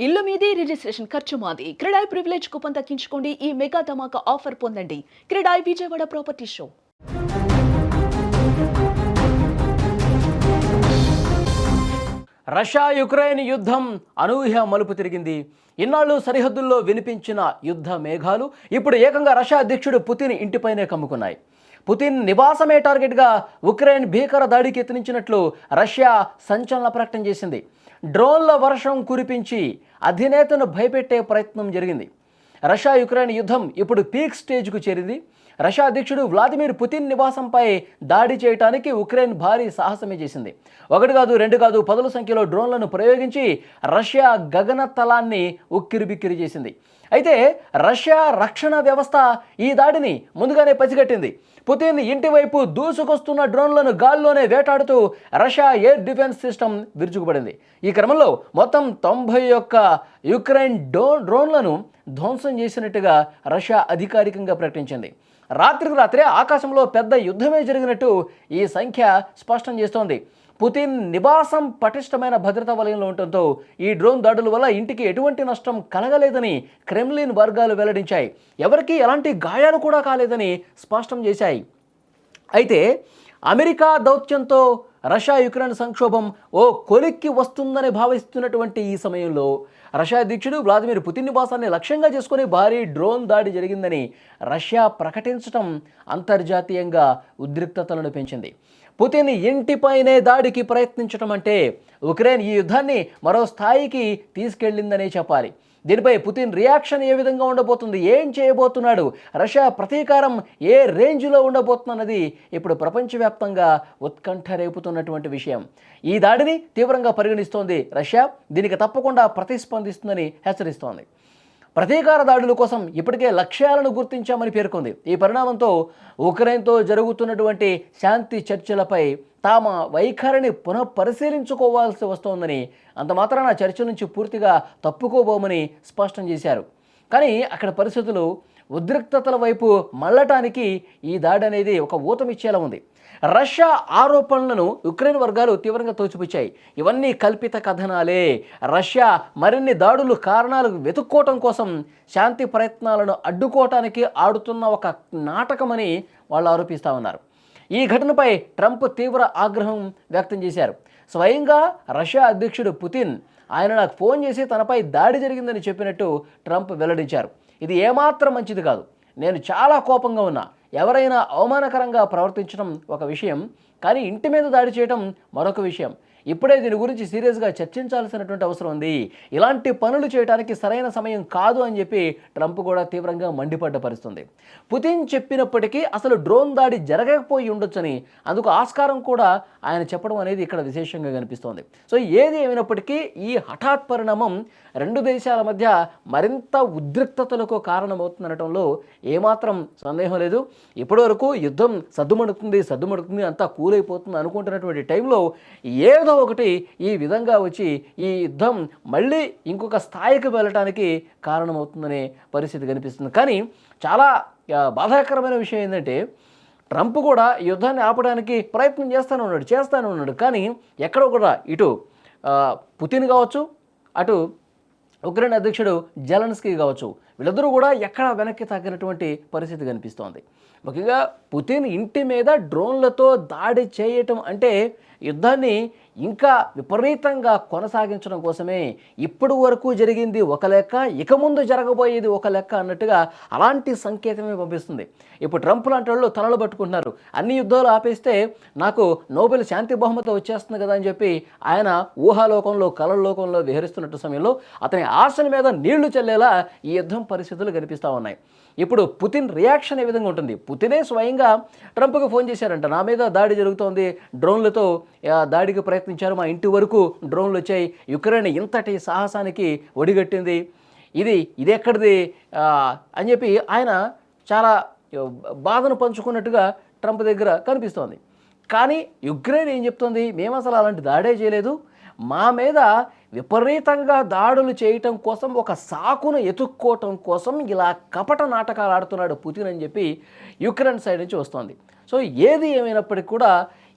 ఇల్లు మీది రిజిస్ట్రేషన్ ఖర్చు మాది. క్రెడాయ్ ప్రివిలేజ్ కూపన్ దక్కించుకోండి. ఈ మెగా ధమాకా ఆఫర్ పొందండి. CREDAI Vijayawada property show. Russia Ukraine యుద్ధం అనూహ్య మలుపు తిరిగింది. ఇన్నాళ్ళు సరిహద్దుల్లో వినిపించిన యుద్ధ మేఘాలు ఇప్పుడు ఏకంగా రష్యా అధ్యక్షుడు పుతిన్ ఇంటిపైనే కమ్ముకున్నాయి. పుతిన్ నివాసమే టార్గెట్గా ఉక్రెయిన్ భీకర దాడికి యత్నించినట్లు రష్యా సంచలన ప్రకటన చేసింది. డ్రోన్ల వర్షం కురిపించి అధినేతను భయపెట్టే ప్రయత్నం జరిగింది. రష్యా యుక్రెయిన్ యుద్ధం ఇప్పుడు పీక్ స్టేజ్కు చేరింది. రష్యా అధ్యక్షుడు వ్లాదిమిర్ పుతిన్ నివాసంపై దాడి చేయడానికి ఉక్రెయిన్ భారీ సాహసమే చేసింది. ఒకటి కాదు, రెండు కాదు, పదుల సంఖ్యలో డ్రోన్లను ప్రయోగించి రష్యా గగనతలాన్ని ఉక్కిరిబిక్కిరి చేసింది. అయితే రష్యా రక్షణ వ్యవస్థ ఈ దాడిని ముందుగానే పసిగట్టింది. పుతిన్ ఇంటి వైపు దూసుకొస్తున్న డ్రోన్లను గాల్లోనే వేటాడుతూ రష్యా ఎయిర్ డిఫెన్స్ సిస్టమ్ విరుచుకుపడింది. ఈ క్రమంలో మొత్తం 91 యుక్రెయిన్ డ్రోన్లను ధ్వంసం చేసినట్టుగా రష్యా అధికారికంగా ప్రకటించింది. రాత్రికి రాత్రే ఆకాశంలో పెద్ద యుద్ధమే జరిగినట్టు ఈ సంఖ్య స్పష్టం చేస్తోంది. పుతిన్ నివాసం పటిష్టమైన భద్రతా వలయంలో ఉండటంతో ఈ డ్రోన్ దాడుల వల్ల ఇంటికి ఎటువంటి నష్టం కలగలేదని క్రెమ్లిన్ వర్గాలు వెల్లడించాయి. ఎవరికీ ఎలాంటి గాయాలు కూడా కాలేదని స్పష్టం చేశాయి. అయితే అమెరికా దౌత్యంతో రష్యా యుక్రెయిన్ సంక్షోభం ఓ కొలిక్కి వస్తుందని భావిస్తున్నటువంటి ఈ సమయంలో రష్యా అధ్యక్షుడు వ్లాదిమిర్ పుతిన్ నివాసాన్ని లక్ష్యంగా చేసుకుని భారీ డ్రోన్ దాడి జరిగిందని రష్యా ప్రకటించడం అంతర్జాతీయంగా ఉద్రిక్తతలను పెంచింది. పుతిన్ ఇంటిపైనే దాడికి ప్రయత్నించడం అంటే ఉక్రెయిన్ ఈ యుద్ధాన్ని మరో స్థాయికి తీసుకెళ్లిందనే చెప్పాలి. దీనిపై పుతిన్ రియాక్షన్ ఏ విధంగా ఉండబోతుంది, ఏం చేయబోతున్నాడు, రష్యా ప్రతీకారం ఏ రేంజ్లో ఉండబోతున్నది ఇప్పుడు ప్రపంచవ్యాప్తంగా ఉత్కంఠ రేపుతున్నటువంటి విషయం. ఈ దాడిని తీవ్రంగా పరిగణిస్తోంది రష్యా. దీనికి తప్పకుండా ప్రతిస్పందిస్తుందని హెచ్చరిస్తోంది. ప్రతీకార దాడుల కోసం ఇప్పటికే లక్ష్యాలను గుర్తించామని పేర్కొంది. ఈ పరిణామంతో ఉక్రెయిన్తో జరుగుతున్నటువంటి శాంతి చర్చలపై తమ వైఖరిని పునఃపరిశీలించుకోవాల్సి వస్తోందని, అంత మాత్రాన చర్చల నుంచి పూర్తిగా తప్పుకోబోమని స్పష్టం చేశారు. కానీ అక్కడ పరిస్థితులు ఉద్రిక్తతల వైపు మళ్ళటానికి ఈ దాడి అనేది ఒక ఊతమిచ్చేలా ఉంది. రష్యా ఆరోపణలను ఉక్రెయిన్ వర్గాలు తీవ్రంగా తోసిపుచ్చాయి. ఇవన్నీ కల్పిత కథనాలే, రష్యా మరిన్ని దాడులు కారణాలు వెతుక్కోవటం కోసం శాంతి ప్రయత్నాలను అడ్డుకోవటానికి ఆడుతున్న ఒక నాటకమని వాళ్ళు ఆరోపిస్తూ ఉన్నారు. ఈ ఘటనపై ట్రంప్ తీవ్ర ఆగ్రహం వ్యక్తం చేశారు. స్వయంగా రష్యా అధ్యక్షుడు పుతిన్ ఆయన నాకు ఫోన్ చేసి తనపై దాడి జరిగిందని చెప్పినట్టు ట్రంప్ వెల్లడించారు. ఇది ఏమాత్రం మంచిది కాదు, నేను చాలా కోపంగా ఉన్నా. ఎవరైనా అవమానకరంగా ప్రవర్తించడం ఒక విషయం, కానీ ఇంటి మీద దాడి చేయడం మరొక విషయం. ఇప్పుడే దీని గురించి సీరియస్గా చర్చించాల్సినటువంటి అవసరం ఉంది. ఇలాంటి పనులు చేయడానికి సరైన సమయం కాదు అని చెప్పి ట్రంప్ కూడా తీవ్రంగా మండిపడ్డ పరిస్థితుంది. పుతిన్ చెప్పినప్పటికీ అసలు డ్రోన్ దాడి జరగకపోయి ఉండొచ్చని, అందుకు ఆస్కారం కూడా ఆయన చెప్పడం అనేది ఇక్కడ విశేషంగా కనిపిస్తోంది. సో ఏది ఏమైనప్పటికీ ఈ హఠాత్ పరిణామం రెండు దేశాల మధ్య మరింత ఉద్రిక్తతలకు కారణమవుతుందనటంలో ఏమాత్రం సందేహం లేదు. ఇప్పటివరకు యుద్ధం సద్దుమడుతుంది అంతా కూలైపోతుంది అనుకుంటున్నటువంటి టైంలో ఏదో ఒకటి ఈ విధంగా వచ్చి ఈ యుద్ధం మళ్ళీ ఇంకొక స్థాయికి వెళ్ళటానికి కారణమవుతుందనే పరిస్థితి కనిపిస్తుంది. కానీ చాలా బాధాకరమైన విషయం ఏంటంటే ట్రంప్ కూడా యుద్ధాన్ని ఆపడానికి ప్రయత్నం చేస్తానే ఉన్నాడు. కానీ ఎక్కడో కూడా ఇటు పుతిన్ కావచ్చు, అటు ఉక్రెయిన్ అధ్యక్షుడు జెలెన్స్కీ కావచ్చు, వీళ్ళందరూ కూడా ఎక్కడ వెనక్కి తగ్గినటువంటి పరిస్థితి కనిపిస్తోంది. ముఖ్యంగా పుతిన్ ఇంటి మీద డ్రోన్లతో దాడి చేయటం అంటే యుద్ధాన్ని ఇంకా విపరీతంగా కొనసాగించడం కోసమే. ఇప్పటి వరకు జరిగింది ఒక లెక్క, ఇక ముందు జరగబోయేది ఒక లెక్క అన్నట్టుగా అలాంటి సంకేతమే పంపిస్తుంది. ఇప్పుడు ట్రంప్ లాంటి వాళ్ళు తలలు పట్టుకుంటున్నారు. అన్ని యుద్ధాలు ఆపేస్తే నాకు నోబెల్ శాంతి బహుమతి వచ్చేస్తుంది కదా అని చెప్పి ఆయన ఊహాలోకంలో కలలోకంలో విహరిస్తున్నట్టు సమయంలో అతని ఆశల మీద నీళ్లు చల్లేలా ఈ యుద్ధం పరిస్థితులు కనిపిస్తూ ఉన్నాయి. ఇప్పుడు పుతిన్ రియాక్షన్ ఏ విధంగా ఉంటుంది? పుతినే స్వయంగా ట్రంప్కి ఫోన్ చేశారంట, నా మీద దాడి జరుగుతోంది, డ్రోన్లతో దాడికి ప్రయత్నించారు, మా ఇంటి వరకు డ్రోన్లు వచ్చాయి, యుక్రెయిన్ ఇంతటి సాహసానికి ఒడిగట్టింది, ఇది ఎక్కడిది అని చెప్పి ఆయన చాలా బాధను పంచుకున్నట్టుగా ట్రంప్ దగ్గర కనిపిస్తోంది. కానీ యుక్రెయిన్ ఏం చెప్తోంది? మేము అసలు అలాంటి దాడే చేయలేదు, మా మీద విపరీతంగా దాడులు చేయటం కోసం ఒక సాకును ఎతుక్కోవటం కోసం ఇలా కపట నాటకాలు ఆడుతున్నాడు పుతిన్ అని చెప్పి యుక్రెయిన్ సైడ్ నుంచి వస్తోంది. సో ఏది ఏమైనప్పటికీ కూడా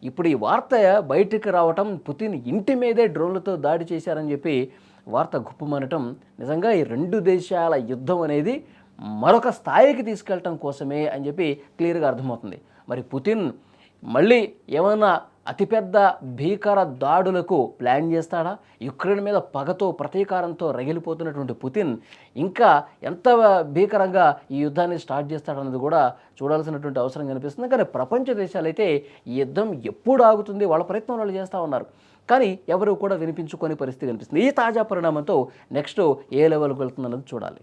ఇప్పుడు ఈ వార్త బయటికి రావటం, పుతిన్ ఇంటి మీదే డ్రోన్లతో దాడి చేశారని చెప్పి వార్త గుప్పమనటం నిజంగా ఈ రెండు దేశాల యుద్ధం అనేది మరొక స్థాయికి తీసుకెళ్ళటం కోసమే అని చెప్పి క్లియర్గా అర్థమవుతుంది. మరి పుతిన్ మళ్ళీ ఏమైనా అతిపెద్ద భీకర దాడులకు ప్లాన్ చేస్తాడా? యుక్రెయిన్ మీద పగతో ప్రతీకారంతో రగిలిపోతున్నటువంటి పుతిన్ ఇంకా ఎంత భీకరంగా ఈ యుద్ధాన్ని స్టార్ట్ చేస్తాడన్నది కూడా చూడాల్సినటువంటి అవసరం కనిపిస్తుంది. కానీ ప్రపంచ దేశాలైతే ఈ యుద్ధం ఎప్పుడు ఆగుతుంది వాళ్ళ ప్రయత్నం వాళ్ళు చేస్తూ ఉన్నారు, కానీ ఎవరు కూడా వినిపించుకొని పరిస్థితి కనిపిస్తుంది. ఈ తాజా పరిణామంతో నెక్స్ట్ ఏ లెవెల్కి వెళ్తుందన్నది చూడాలి.